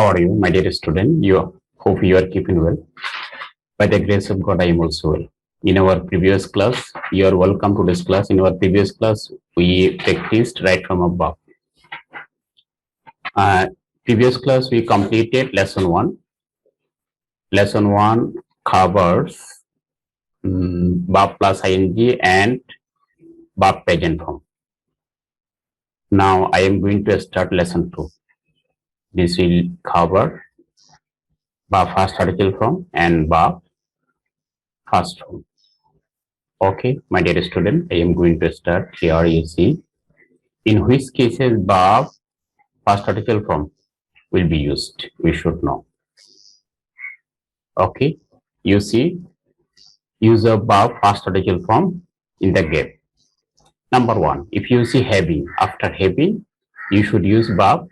How are you, my dear student? Hope you are keeping well. By the grace of God, I am also well. In our previous class, you are welcome to this class. In our previous class, we practiced right from above. Previous class, we completed lesson 1. Lesson 1 covers verb plus ing and verb present form. Now, I am going to start lesson 2. This will cover verb first article form and verb first form. Okay, my dear student, I am going to start here. You see, in which cases verb first article form will be used. We should know. Okay, you see, use of verb first article form in the game. Number 1, if you see having, after having, you should use verb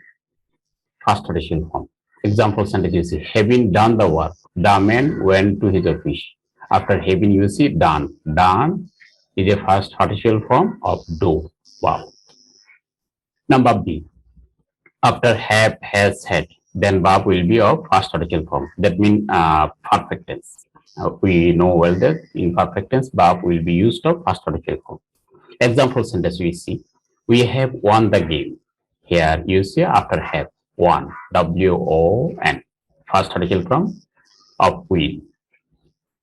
first article form. Example sentence, you see, having done the work, the man went to his office. After having, you see done. Done is a first article form of do. Wow. Number B, after have, has, had, then verb will be of first article form. That means perfect tense. We know well that in perfect tense, verb will be used of first article form. Example sentence we see, we have won the game. Here you see after have, won, W-O-N, first article form of win.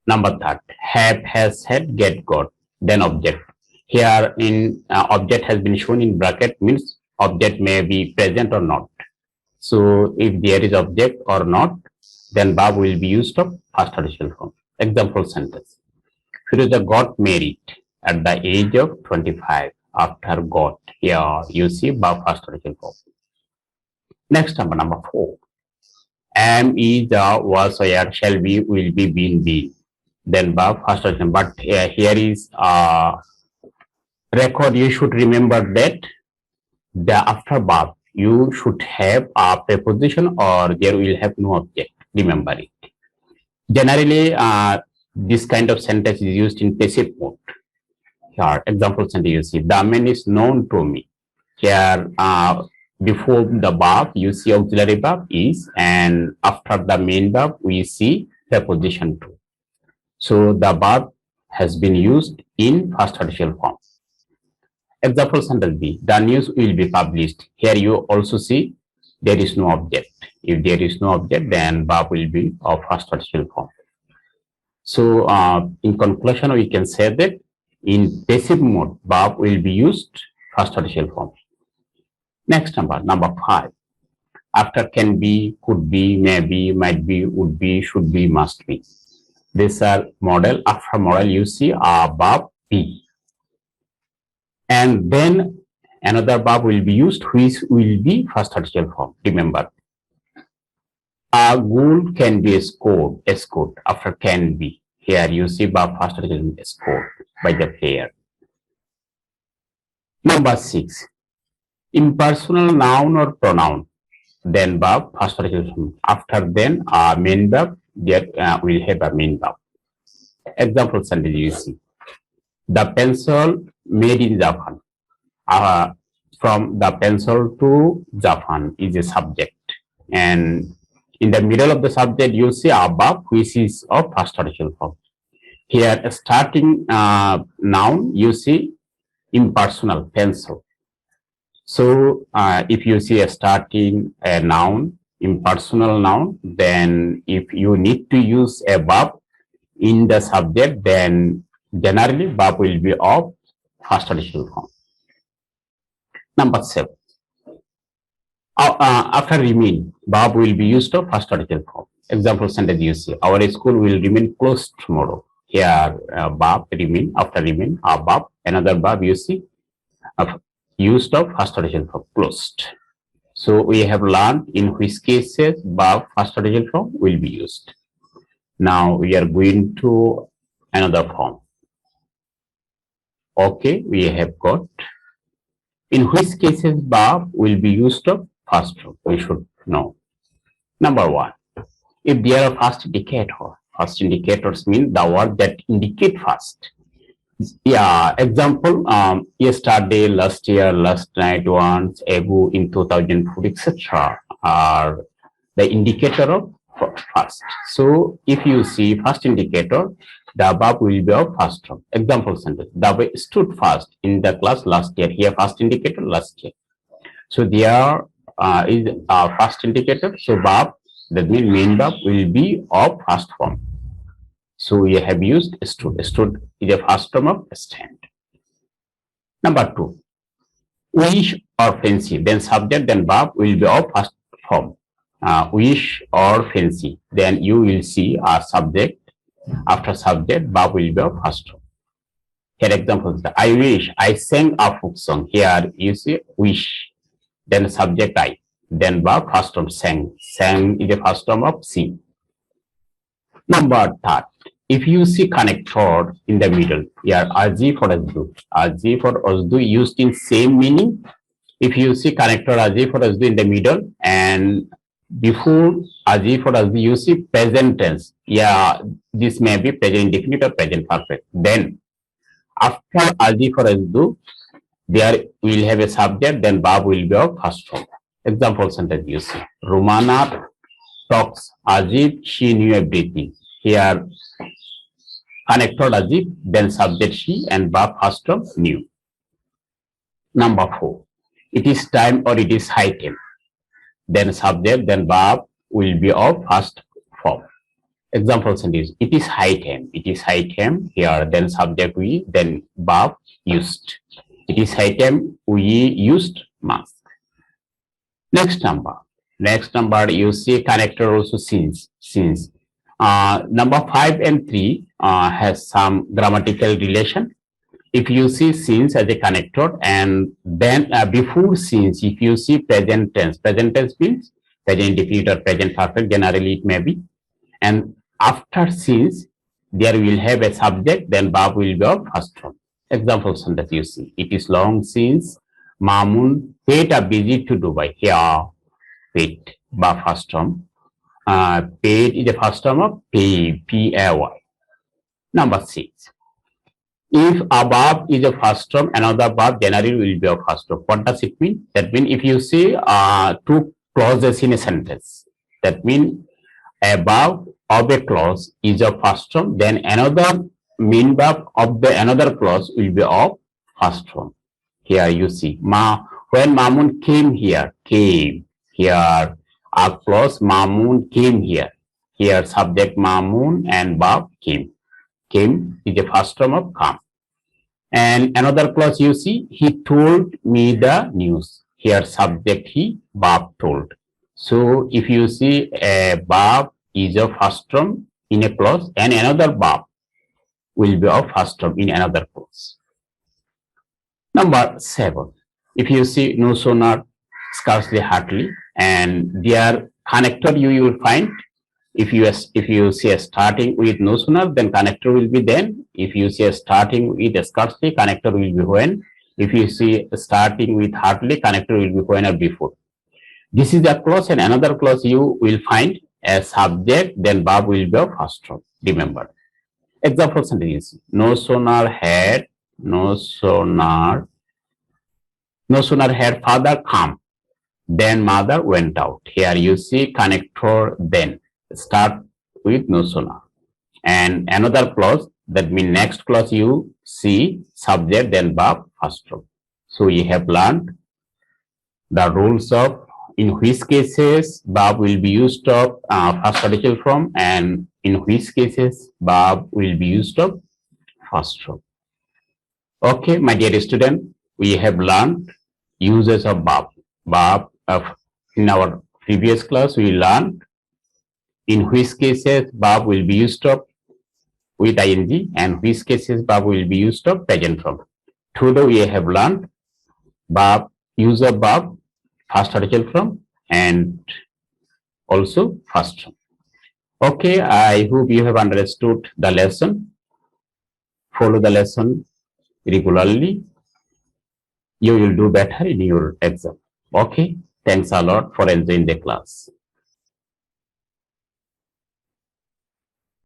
Number 3, have, has, had, get, got, then object. Here in object has been shown in bracket, means object may be present or not. So if there is object or not, then verb will be used of first article form. Example sentence, Firoza got married at the age of 25. After got, here you see verb first article form. Next number 4, am, is, was, were, shall be, will be, been. Then verb first article. But here is record. You should remember that the after verb you should have a preposition or there will have no object. Remember it. Generally, this kind of sentence is used in passive mode. Here, example sentence you see, the man is known to me. Here, before the verb, you see auxiliary verb is, and after the main verb, we see preposition to. So the verb has been used in first article form. Example sentence B, the news will be published. Here you also see there is no object. If there is no object, then verb will be of first article form. So in conclusion, we can say that in passive mode, verb will be used first article form. Next number 5, after can be, could be, may be, might be, would be, should be, must be. These are model. After model, you see a verb be. And then another verb will be used, which will be first article form. Remember, a goal can be scored. After can be. Here you see verb first article scored by the player. Number 6, impersonal noun or pronoun. Then verb first article form. After then main verb, there will have a main verb. Example sentence you see, the pencil made in Japan. From the pencil to Japan is a subject, and in the middle of the subject you see a verb which is of first article form. Here starting noun you see impersonal, pencil. So if you see a starting a noun, impersonal noun, then if you need to use a verb in the subject, then generally verb will be of first article form. Number 7, after remain, verb will be used of first article form. Example sentence you see, our school will remain closed tomorrow. Here verb remain, after remain a verb, another verb you see used of first article form, closed. So we have learned in which cases verb first article form will be used. Now we are going to another form. Okay, we have got in which cases verb will be used of first form. We should know. Number 1, if there are first indicator. First indicators mean the word that indicate first. Yeah, example, yesterday, last year, last night, once, ago, in 2004, etc. are the indicator of first. So if you see first indicator, the verb will be of first form. Example sentence: the boy stood first in the class last year. Here first indicator last year. So there is a first indicator. So verb, that means main verb will be of first form. So we have used stood. Stood is a first form of stand. Number 2, wish or fancy. Then subject, then verb will be of first form. Wish or fancy. Then you will see a subject. After subject, verb will be of first form. Here examples: I wish I sang a folk song. Here you see wish. Then subject I. Then verb first form sang. Sang is the first form of sing. Number 3, if you see connector in the middle, here aji for asdu. Aji for asdu used in same meaning. If you see connector aji for asdu in the middle, and before aji for asdu you see present tense. Yeah, this may be present indefinite or present perfect. Then after aji for asdu, there will have a subject, then verb will be of first form. Example sentence you see: Romana talks as if she knew everything. Here connector as if, then subject she, and verb first form knew. Number 4, it is time or it is high time. Then subject, then verb will be of first form. Example sentence: it is high time. It is high time. Here then subject we, then verb used. It is high time we used mask. Next number you see connector also since. Number 5 and 3 has some grammatical relation. If you see since as a connector, and then before since, if you see present tense means present indefinite or present perfect, generally it may be. And after since, there will have a subject, then verb will be of first form. Example sentence you see: it is long since Mamun paid a visit to Dubai. Here, paid, verb first form. Paid is the first form of pay, P-A-Y. Number 6, if a verb is a first form, another verb generally will be a first form. What does it mean? That means if you see 2 clauses in a sentence, that means a verb of a clause is a first form, then another main verb of the another clause will be of first form. Here you see when Mamun came here, came. Here a clause Mamun came here. Here subject Mamun and verb came. Came is the first form of come. And another clause you see: he told me the news. Here subject he, verb told. So if you see a verb is a first form in a clause, and another verb will be of first form in another clause. Number 7, if you see no sooner, scarcely, hardly, and their connector you will find. If you see a starting with no sooner, then connector will be then. If you see a starting with a scarcely, connector will be when. If you see starting with hardly, connector will be when or before. This is a clause, and another clause you will find a subject, then verb will be of first form. Remember. Example sentence: no sooner had father come, then mother went out. Here you see connector then, start with no sooner. And another clause, that means next clause you see subject, then verb first form. So you have learned the rules of in which cases verb will be used of first article form, and in which cases verb will be used of first form. Okay, my dear student, we have learned uses of verb. In our previous class we learned in which cases verb will be used of with ing, and which cases verb will be used of present form. Today we have learned verb, use of verb, first article form, and also first form. Okay, I hope you have understood the lesson. Follow the lesson regularly. You will do better in your exam. Okay, thanks a lot for enjoying the class.